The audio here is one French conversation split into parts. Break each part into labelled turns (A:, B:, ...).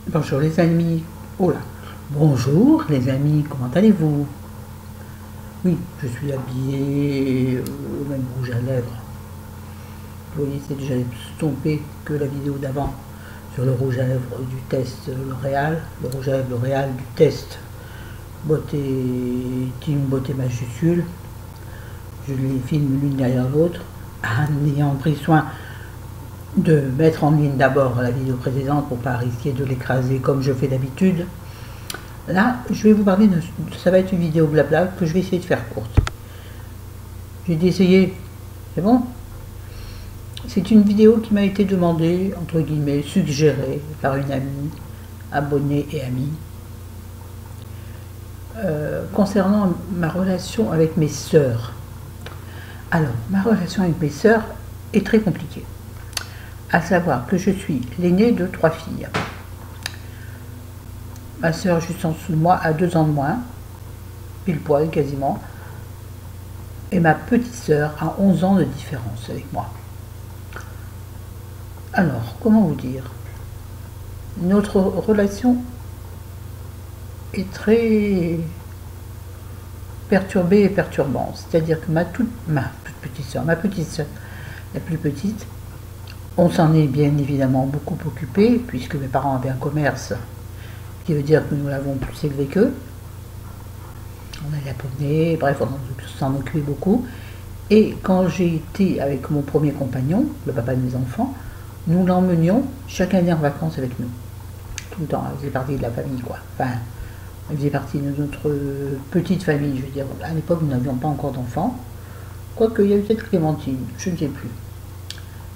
A: Bonjour les amis. Oh là. Bonjour les amis, comment allez-vous? Oui, je suis habillé au même rouge à lèvres. Vous voyez, c'est déjà estompé que la vidéo d'avant sur le rouge à lèvres du test L'Oréal. Le rouge à lèvres L'Oréal du test beauté, team beauté majuscule. Je les filme l'une derrière l'autre en ayant pris soin de mettre en ligne d'abord la vidéo précédente pour ne pas risquer de l'écraser comme je fais d'habitude. Là, je vais vous parler de... Ça va être une vidéo blabla que je vais essayer de faire courte. J'ai essayé, c'est bon? C'est une vidéo qui m'a été demandée, entre guillemets, suggérée par une amie, abonnée et amie, concernant ma relation avec mes sœurs. Alors, ma relation avec mes sœurs est très compliquée. À savoir que je suis l'aînée de 3 filles. Ma sœur juste en dessous de moi a 2 ans de moins, pile poil quasiment, et ma petite sœur a 11 ans de différence avec moi. Alors, comment vous dire? Notre relation est très perturbée et perturbante. C'est-à-dire que ma petite sœur, la plus petite, on s'en est bien évidemment beaucoup occupé, puisque mes parents avaient un commerce, ce qui veut dire que nous l'avons plus élevé qu'eux. On allait à promener, bref, on s'en occupait beaucoup. Et quand j'ai été avec mon premier compagnon, le papa de mes enfants, nous l'emmenions chaque année en vacances avec nous. Tout le temps, elle faisait partie de la famille, quoi. Enfin, elle faisait partie de notre petite famille, je veux dire. À l'époque, nous n'avions pas encore d'enfants. Quoique, il y avait peut-être Clémentine, je ne sais plus.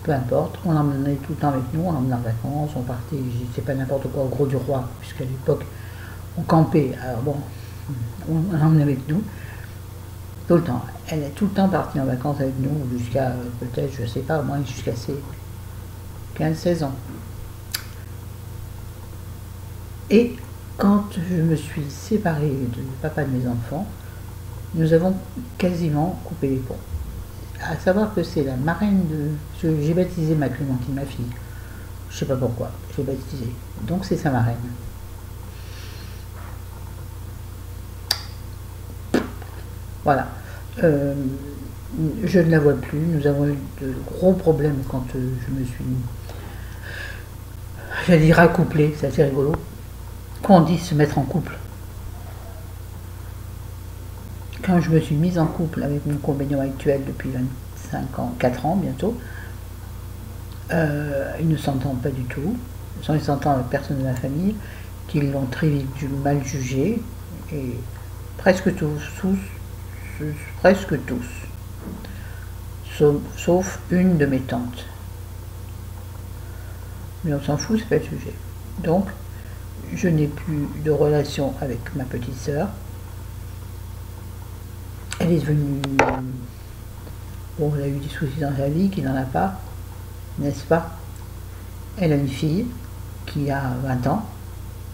A: Peu importe, on l'emmenait tout le temps avec nous, on l'emmenait en vacances, on partait, je sais pas n'importe quoi, au Gros du Roi, puisqu'à l'époque, on campait. Alors bon, on l'emmenait avec nous. Tout le temps. Elle est tout le temps partie en vacances avec nous, jusqu'à peut-être, je sais pas, au moins jusqu'à ses 15-16 ans. Et quand je me suis séparée du papa de mes enfants, nous avons quasiment coupé les ponts. À savoir que c'est la marraine de... J'ai baptisé ma Clémentine, ma fille. Je sais pas pourquoi, je l'ai baptisée. Donc c'est sa marraine. Voilà. Je ne la vois plus. Nous avons eu de gros problèmes quand je me suis... J'allais dire accouplée, c'est assez rigolo. Quand on dit se mettre en couple. Quand je me suis mise en couple avec mon compagnon actuel depuis 25 ans, 4 ans bientôt, ils ne s'entendent pas du tout. Ils s'entendent avec personne de la famille, qui l'ont très vite mal jugé, et presque tous, sauf une de mes tantes. Mais on s'en fout, c'est pas le sujet. Donc, je n'ai plus de relation avec ma petite sœur. Elle est devenue... Bon, elle a eu des soucis dans sa vie, qui n'en a pas, n'est-ce pas? Elle a une fille qui a 20 ans,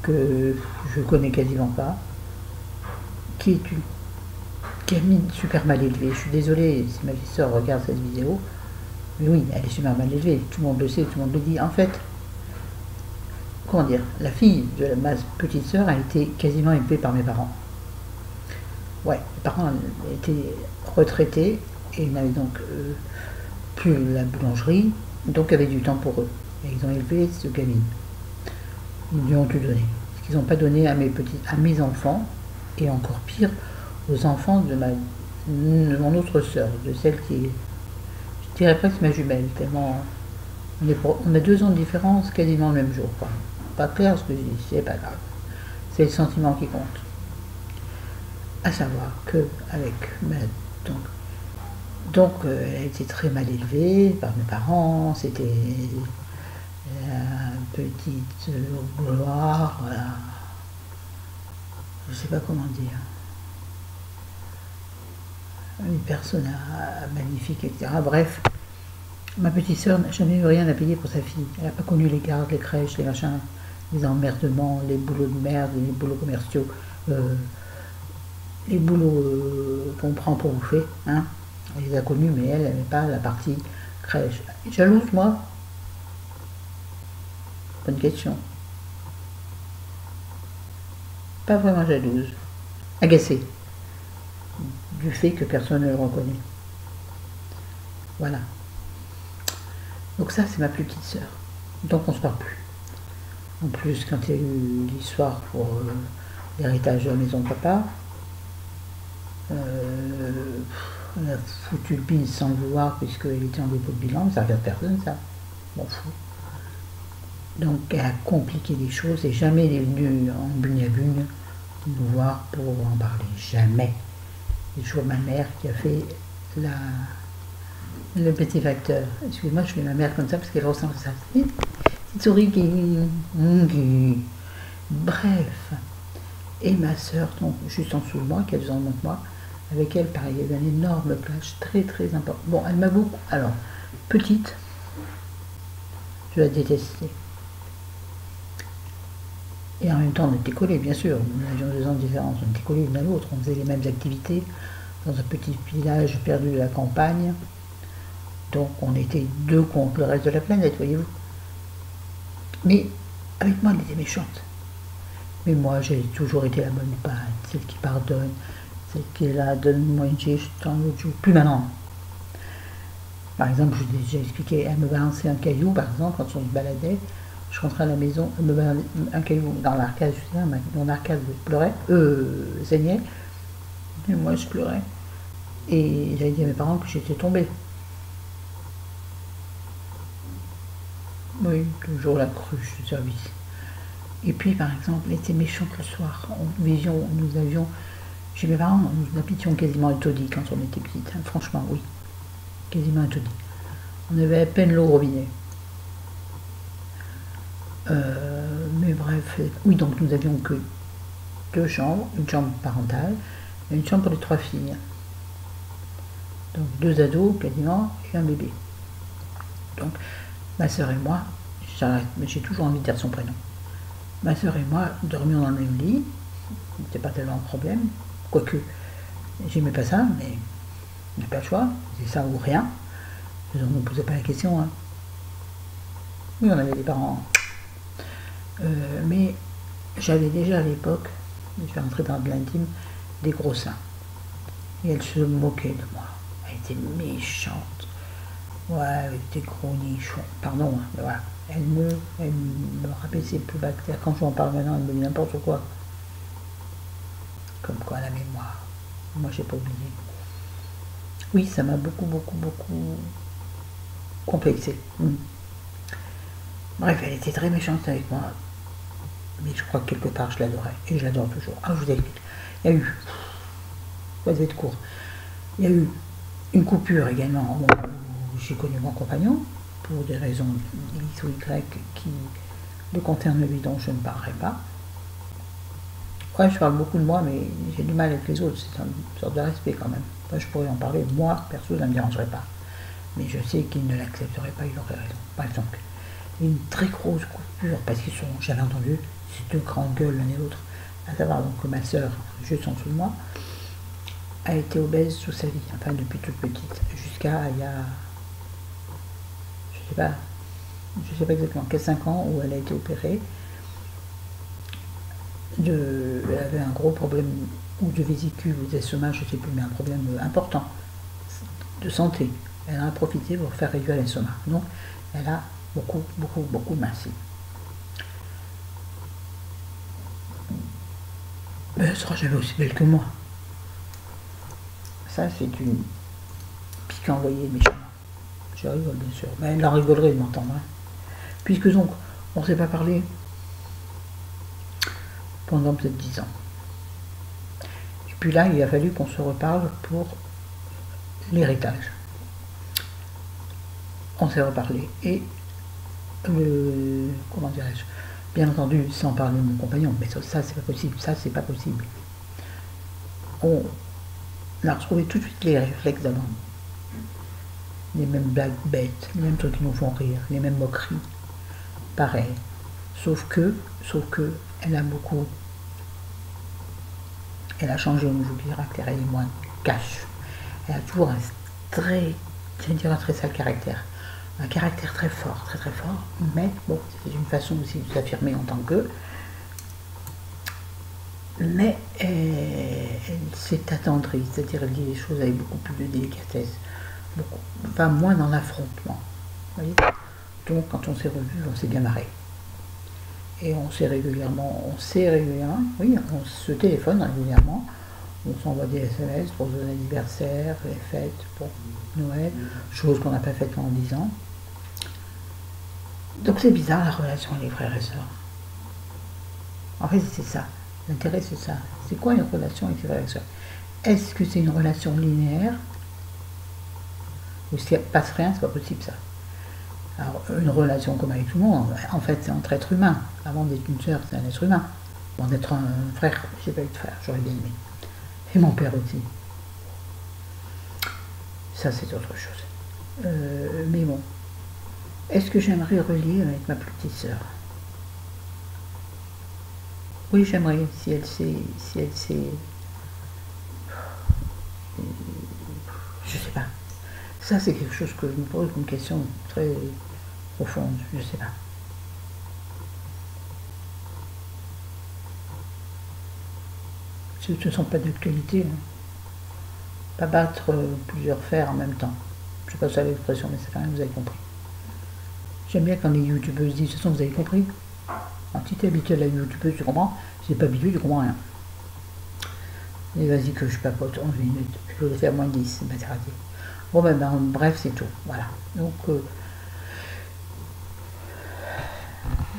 A: que je connais quasiment pas, qui est une gamine super mal élevée. Je suis désolée si ma petite sœur regarde cette vidéo, mais oui, elle est super mal élevée, tout le monde le sait, tout le monde le dit. En fait, comment dire, la fille de ma petite sœur a été quasiment élevée par mes parents. Ouais, mes parents étaient retraités et n'avaient donc plus la boulangerie, donc avaient du temps pour eux. Et ils ont élevé ce gamine. Ils lui ont tout donné. Ce qu'ils n'ont pas donné à mes enfants, et encore pire, aux enfants de mon autre sœur, de celle qui est, je dirais presque ma jumelle, tellement on a 2 ans de différence, quasiment le même jour, quoi. Pas clair ce que je dis, c'est pas grave. C'est le sentiment qui compte. À savoir que avec donc elle a été très mal élevée par mes parents, c'était la petite gloire, voilà. Je sais pas comment dire. Une personne magnifique, etc. Bref, ma petite sœur n'a jamais eu rien à payer pour sa fille. Elle n'a pas connu les gardes, les crèches, les machins, les emmerdements, les boulots de merde, les boulots commerciaux, les boulots qu'on prend pour bouffer, hein. Elle les a connus, mais elle n'avait pas la partie crèche. Jalouse, moi? Bonne question. pas vraiment jalouse, agacée du fait que personne ne le reconnaît. Voilà. Donc ça, c'est ma plus petite sœur. Donc on se parle plus. En plus, quand il y a eu l'histoire pour l'héritage de la maison de papa, elle a foutu le bise sans le vouloir puisqu'il était en dépôt de bilan, ça ne regarde personne ça, m'en fout. Donc elle a compliqué les choses et jamais elle est venue en bugne nous voir pour en parler, jamais. C'est toujours ma mère qui a fait le petit facteur. Excuse-moi, je fais ma mère comme ça parce qu'elle ressemble à ça. Petite souris qui... Bref. Et ma soeur, donc juste en dessous de moi, qui a 2 ans de moins que moi, avec elle, pareil, il y avait un énorme clash très très important. Bon, elle m'a beaucoup... Alors, petite, je la détestais. Et en même temps, on était collés, bien sûr. Nous avions 2 ans de différence, on était collés l'une à l'autre. On faisait les mêmes activités dans un petit village perdu de la campagne. Donc, on était 2 contre le reste de la planète, voyez-vous. Mais avec moi, elle était méchante. Mais moi, j'ai toujours été la bonne patte, celle qui pardonne, celle qui est là, donne-moi une gifle, je t'en l'autre jour. Plus maintenant. Par exemple, je vous ai déjà expliqué, elle me balançait un caillou, par exemple, quand on se baladait. Je rentrais à la maison, elle me balançait un caillou dans l'arcade, je sais, mon arcade pleurait, saignait. Et moi, je pleurais. Et j'avais dit à mes parents que j'étais tombée. Oui, toujours la cruche de service. Et puis, par exemple, elle était méchante le soir. Nous avions, chez mes parents, nous habitions quasiment à taudis quand on était petite. Hein, franchement, oui. Quasiment à taudis. On avait à peine l'eau au robinet. Mais bref, oui, donc nous avions que 2 chambres, une chambre parentale et une chambre pour les 3 filles. Donc 2 ados quasiment et un bébé. Donc ma soeur et moi, mais j'ai toujours envie de dire son prénom. Ma soeur et moi dormions dans le même lit, c'était pas tellement un problème, quoique j'aimais pas ça, mais on n'a pas le choix, c'est ça ou rien. On ne nous posait pas la question. Hein. Oui, on avait des parents. Mais j'avais déjà à l'époque, je vais rentrer dans de l'intime, des gros seins. Et elle se moquait de moi. Elle était méchante. Ouais, avec des gros nichons. Pardon, hein, mais voilà. Elle me rabaissait plus bas que terre. Quand je m'en parle maintenant, elle me dit n'importe quoi. Comme quoi la mémoire. Moi, j'ai pas oublié. Oui, ça m'a beaucoup complexé. Bref, elle était très méchante avec moi. Mais je crois que quelque part, je l'adorais. Et je l'adore toujours. Ah, je vous explique. Il y a eu... Ça va être court. Il y a eu une coupure également où j'ai connu mon compagnon, pour des raisons X ou Y qui le concernent lui, dont je ne parlerai pas. Ouais, je parle beaucoup de moi, mais j'ai du mal avec les autres, c'est une sorte de respect quand même. Enfin, je pourrais en parler, moi, perso, ça ne me dérangerait pas. Mais je sais qu'il ne l'accepterait pas, il aurait raison. Par exemple, une très grosse coupure, parce qu'ils sont, j'avais entendu, ces 2 grandes gueules l'un et l'autre, à savoir donc que ma soeur, juste en dessous de moi, a été obèse toute sa vie, enfin depuis toute petite, jusqu'à il y a, je sais pas exactement, 5 ans où elle a été opérée. Elle avait un gros problème ou de vésicule ou d'estomac, je ne sais plus, mais un problème important de santé. Elle en a profité pour faire réduire l'estomac. Donc elle a beaucoup minci. Mais elle ne sera jamais aussi belle que moi. Ça, c'est une pique envoyée méchamment. Je rigole, bien sûr. Mais elle en rigolerait de m'entendre. Hein. Puisque donc, on ne s'est pas parlé pendant peut-être 10 ans. Et puis là, il a fallu qu'on se reparle pour l'héritage. On s'est reparlé. Et comment dirais-je, bien entendu, sans parler de mon compagnon, mais ça c'est pas possible, ça c'est pas possible. On a retrouvé tout de suite les réflexes d'avant. Les mêmes blagues bêtes, les mêmes trucs qui nous font rire, les mêmes moqueries. Pareil. Sauf que, elle a changé au niveau du caractère, elle est moins cash. Elle a toujours un très sale caractère. Un caractère très fort, très fort, mais bon, c'est une façon aussi de s'affirmer en tant que. mais elle s'est attendrie, c'est-à-dire elle dit les choses avec beaucoup plus de délicatesse, enfin moins dans l'affrontement. Donc quand on s'est revus, on s'est bien marré. Et on s'est régulièrement, oui, on se téléphone régulièrement, on s'envoie des SMS pour son anniversaire, les fêtes, pour Noël, chose qu'on n'a pas faite pendant 10 ans. Donc c'est bizarre la relation avec les frères et sœurs. En fait c'est ça, l'intérêt c'est ça. C'est quoi une relation avec les frères et sœurs? Est-ce que c'est une relation linéaire? Ou s'il ne passe rien, c'est pas possible ça. Alors, une relation comme avec tout le monde, en fait, c'est entre êtres humains. Avant d'être une sœur, c'est un être humain. Avant d'être un frère, j'ai pas eu de frère, j'aurais bien aimé. Et mon père aussi. Ça, c'est autre chose. Mais bon. Est-ce que j'aimerais relier avec ma petite sœur? Oui, j'aimerais, si elle sait... Je sais pas. Ça, c'est quelque chose que je me pose, une question très profonde, je sais pas. Ce ne sont pas d'actualité. Hein. Pas battre plusieurs fers en même temps. Je sais pas si c'est l'expression, mais c'est quand même, vous avez compris. J'aime bien quand les youtubeuses disent, de toute façon, vous avez compris. Alors, si tu es habitué à la youtubeuse, tu comprends. Si tu n'es pas habitué, tu comprends rien. Et vas-y que je papote 11 minutes. Je vais faire moins 10, c'est pas raté. Bon, ben, bref, c'est tout. Voilà. Donc,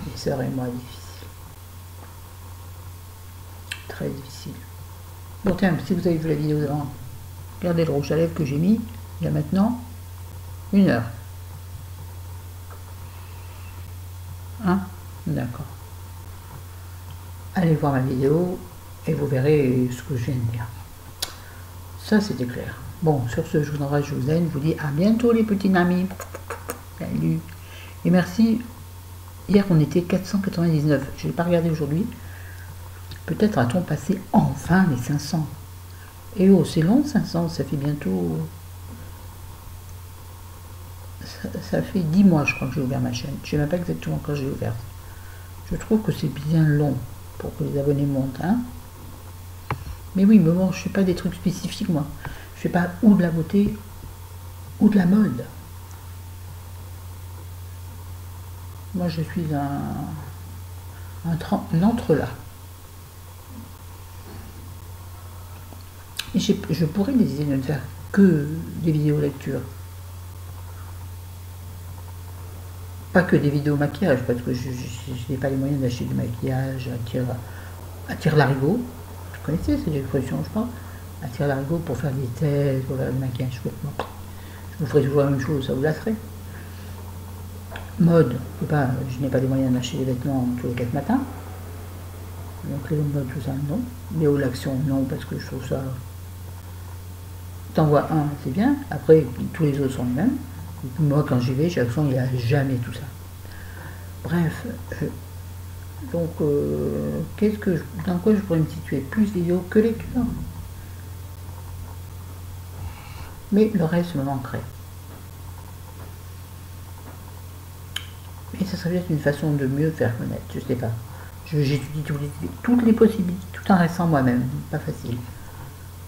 A: les sœurs et moi, difficile. Très difficile. Bon, tiens, si vous avez vu la vidéo d'avant, regardez le rouge à lèvres que j'ai mis, il y a maintenant 1 heure. Hein? D'accord. Allez voir ma vidéo et vous verrez ce que je viens de dire. Ça, c'était clair. Bon, sur ce, je vous embrasse, je vous aime, je vous dis à bientôt les petits amis. Salut. Et merci. Hier, on était 499. Je n'ai pas regardé aujourd'hui. Peut-être a-t-on passé enfin les 500. Et oh, c'est long 500, ça fait bientôt... Ça fait 10 mois, je crois, que j'ai ouvert ma chaîne. Je ne sais même pas exactement quand j'ai ouvert. Je trouve que c'est bien long pour que les abonnés montent. Hein. Mais oui, mais bon, je ne fais pas des trucs spécifiques, moi. Je ne fais pas ou de la beauté ou de la mode. Moi, je suis un entre-là. Et je pourrais décider de ne faire que des vidéos lecture. Pas que des vidéos maquillage, parce que je n'ai pas les moyens d'acheter du maquillage à tire-larigot. Vous connaissez cette expression, je pense. À tire-larigot pour faire des tests, pour faire du maquillage. Je vous ferai toujours la même chose, ça vous lasserait. Mode, je n'ai pas les moyens d'acheter des vêtements tous les 4 matins. Donc les modes, tout ça, non. Les hauts l'action, non, parce que je trouve ça... T'en vois un, c'est bien. Après, tous les autres sont les mêmes. Moi, quand j'y vais, j'ai l'impression qu'il n'y a jamais tout ça. Bref, donc, dans quoi je pourrais me situer? Plus vidéo que lecture. Mais le reste me manquerait. Et ça serait peut-être une façon de mieux faire connaître, je sais pas. J'étudie toutes les possibilités, tout en restant moi-même, pas facile.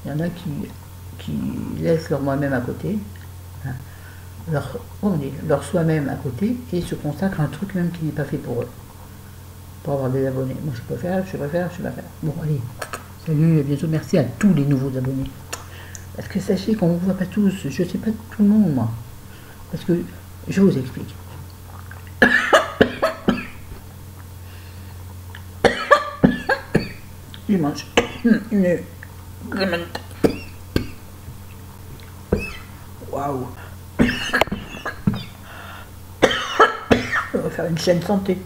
A: Il y en a qui laissent leur moi-même à côté. Hein. Leur soi-même à côté et se consacrent à un truc même qui n'est pas fait pour eux. Pour avoir des abonnés. Moi je peux faire, je sais pas faire, je sais pas faire. Bon allez, salut, à bientôt, merci à tous les nouveaux abonnés. Parce que sachez qu'on ne vous voit pas tous, je sais pas tout le monde moi. Parce que, je vous explique. Je mange une clémentine. Waouh. On va faire une chaîne santé.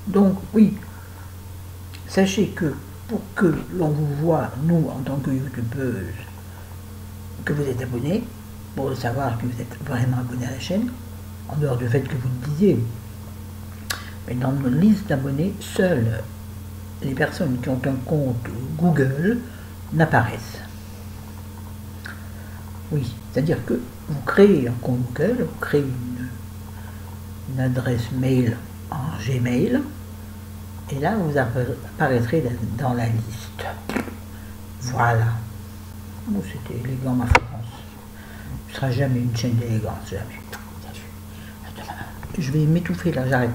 A: Donc oui, sachez que pour que l'on vous voit, nous, en tant que youtubeuse, que vous êtes abonné, pour savoir que vous êtes vraiment abonné à la chaîne, en dehors du fait que vous le disiez, mais dans notre liste d'abonnés, seules les personnes qui ont un compte Google n'apparaissent. Oui, c'est-à-dire que vous créez un compte Google, vous créez une adresse mail en Gmail, Et là, vous apparaîtrez dans la liste. Voilà. Oh, c'était élégant, ma France. Ce ne sera jamais une chaîne d'élégance, jamais. Je vais m'étouffer là, j'arrête.